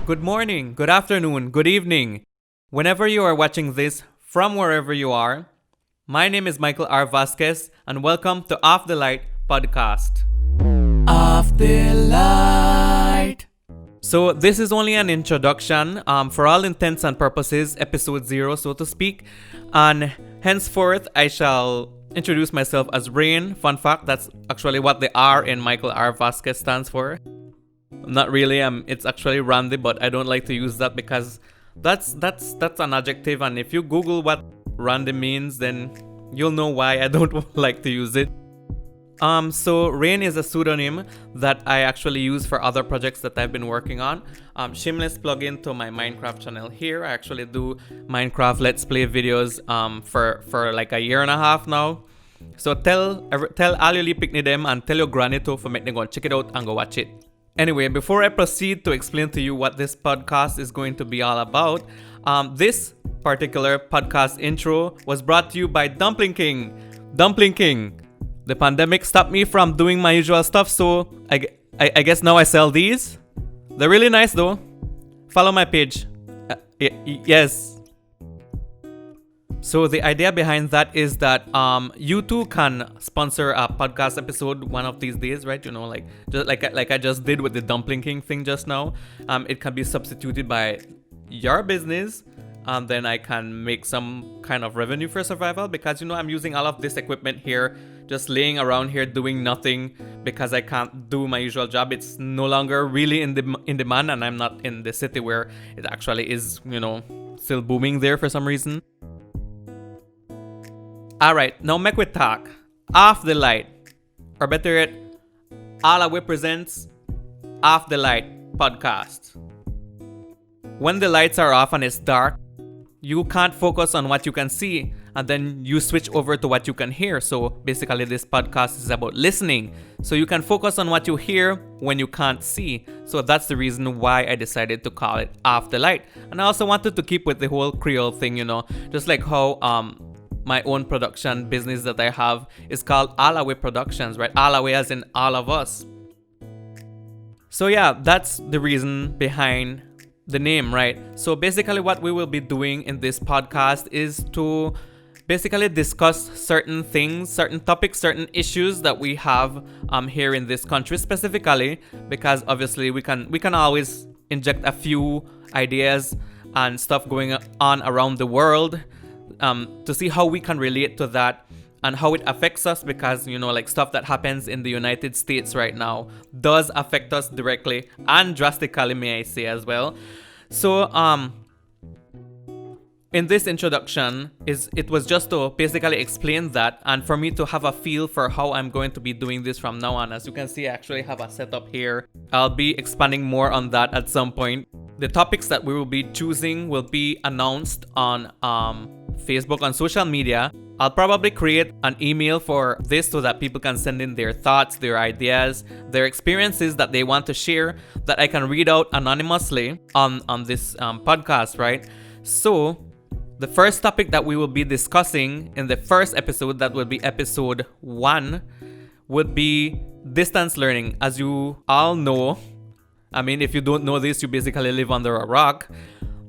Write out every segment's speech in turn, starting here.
Good morning, good afternoon, good evening. Whenever you are watching this from wherever you are, my name is Michael R. Vasquez and welcome to Aaf Di Lait Podcast. Aaf Di Lait. So this is only an introduction, for all intents and purposes, episode 0 so to speak, and henceforth I shall introduce myself as Rain. Fun fact, that's actually what the R in Michael R. Vasquez stands for. Not really, it's actually Randy, but I don't like to use that because that's an adjective, and if you Google what Randy means, then you'll know why I don't like to use it. So Rain is a pseudonym that I actually use for other projects that I've been working on. Shameless plug into my Minecraft channel here. I actually do Minecraft Let's Play videos for like a year and a half now. So tell all your picnic them and tell your granny to for make them go check it out and go watch it. Anyway, before I proceed to explain to you what this podcast is going to be all about, this particular podcast intro was brought to you by Dumpling King. Dumpling King. The pandemic stopped me from doing my usual stuff, so I guess now I sell these. They're really nice though. Follow my page. Yes. So the idea behind that is that you too can sponsor a podcast episode one of these days, right? You know, just like I just did with the Dumpling King thing just now. It can be substituted by your business, and then I can make some kind of revenue for survival because, you know, I'm using all of this equipment here, just laying around here doing nothing because I can't do my usual job. It's no longer really in demand, and I'm not in the city where it actually is, you know, still booming there for some reason. Alright, now make we talk. Aaf Di Lait. Or better yet, Aalawi presents Aaf Di Lait Podcast. When the lights are off and it's dark, you can't focus on what you can see, and then you switch over to what you can hear. So basically this podcast is about listening. So you can focus on what you hear when you can't see. So that's the reason why I decided to call it Aaf Di Lait. And I also wanted to keep with the whole Creole thing, you know, just like how my own production business that I have is called Aalawi Productions, right? Aalawi as in all of us. So yeah, that's the reason behind the name, right? So basically what we will be doing in this podcast is to basically discuss certain things, certain topics, certain issues that we have here in this country specifically, because obviously we can always inject a few ideas and stuff going on around the world to see how we can relate to that and how it affects us, because, you know, like stuff that happens in the United States right now does affect us directly and drastically, may I say as well. So in this introduction it was just to basically explain that, and for me to have a feel for how I'm going to be doing this from now on. As you can see, I actually have a setup here. I'll be expanding more on that at some point. The topics that we will be choosing will be announced on Facebook, on social media. I'll probably create an email for this so that people can send in their thoughts, their ideas, their experiences that they want to share, that I can read out anonymously on this podcast, right? So the first topic that we will be discussing in the first episode, that will be episode 1, would be distance learning. As you all know, I mean, if you don't know this, you basically live under a rock,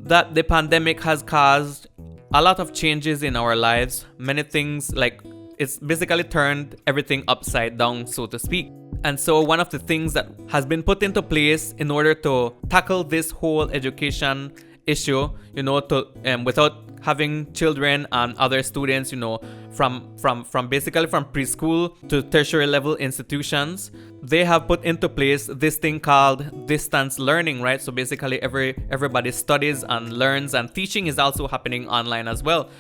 that the pandemic has caused a lot of changes in our lives. Many things, like, it's basically turned everything upside down, so to speak. And so one of the things that has been put into place in order to tackle this whole education issue, you know, to without having children and other students, you know, from basically from preschool to tertiary level institutions, they have put into place this thing called distance learning, right? So basically everybody studies and learns, and teaching is also happening online as well.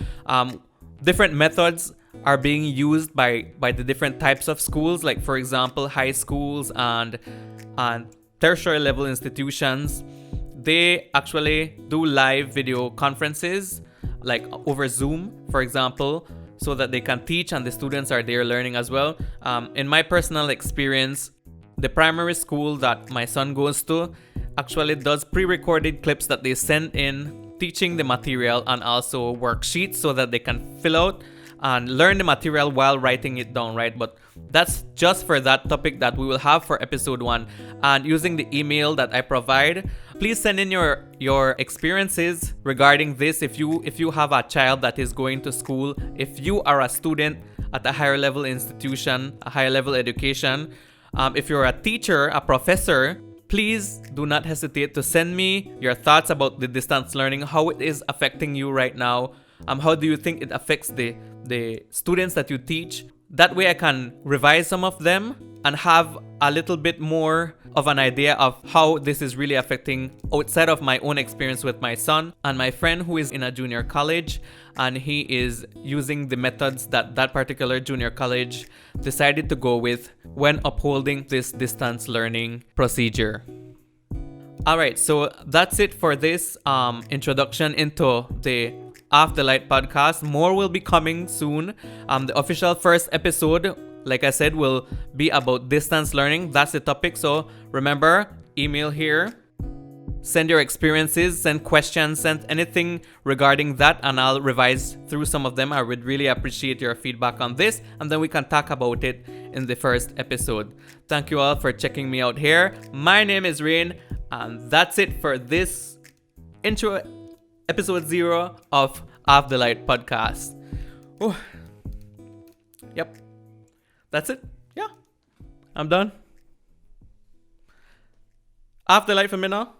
Different methods are being used by the different types of schools, like for example high schools and tertiary level institutions. They actually do live video conferences, like over Zoom, for example, so that they can teach and the students are there learning as well. In my personal experience, the primary school that my son goes to actually does pre-recorded clips that they send in teaching the material and also worksheets so that they can fill out and learn the material while writing it down, right? But that's just for that topic that we will have for episode 1. And using the email that I provide, please send in your experiences regarding this. If you have a child that is going to school, if you are a student at a higher level institution, a higher level education, if you're a teacher, a professor, please do not hesitate to send me your thoughts about the distance learning, how it is affecting you right now. How do you think it affects the students that you teach? That way I can revise some of them and have a little bit more of an idea of how this is really affecting outside of my own experience with my son and my friend who is in a junior college, and he is using the methods that that particular junior college decided to go with when upholding this distance learning procedure. Alright, so that's it for this introduction into the Aaf Di Lait podcast. More will be coming soon. The official first episode, like I said, will be about distance learning. That's the topic. So remember, email here, send your experiences, send questions, send anything regarding that, and I'll revise through some of them. I would really appreciate your feedback on this, and then we can talk about it in the first episode. Thank you all for checking me out here. My name is Rain, and that's it for this intro episode 0 of Aaf Di Lait podcast. Ooh. Yep. That's it. Yeah. I'm done. Aaf Di Lait for me now.